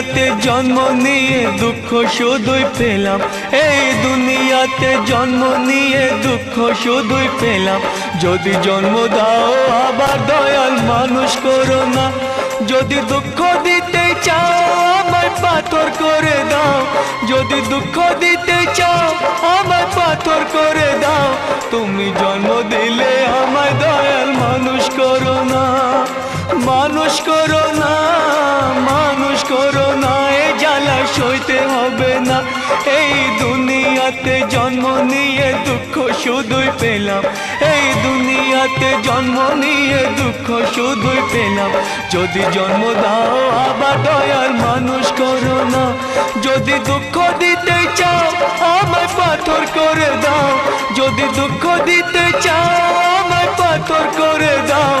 দুনিয়াতে জন্ম নিয়ে দুঃখ শুধুই পেলাম, এই দুনিয়াতে জন্ম নিয়ে দুঃখ শুধুই পেলাম। যদি জন্ম দাও আবার দয়াল মানুষ করো না, যদি দুঃখ দিতে চাও আমায় পাথর করে দাও, যদি দুঃখ দিতে চাও আমায় পাথর করে দাও। তুমি জন্ম দিলে আমায় দয়াল মানুষ করো না, মানুষ করো না, মানুষ করো না, এ জ্বালা সইতে হবে না। এই দুনিয়াতে জন্ম নিয়ে দুঃখ শুধুই পেলাম, এই দুনিয়াতে জন্ম নিয়ে দুঃখ শুধুই পেলাম। যদি জন্ম দাও আবার দয়াল মানুষ করো না, যদি দুঃখ দিতে চাও আমায় পাথর করে দাও, যদি দুঃখ দিতে চাও আমায় পাথর করে দাও।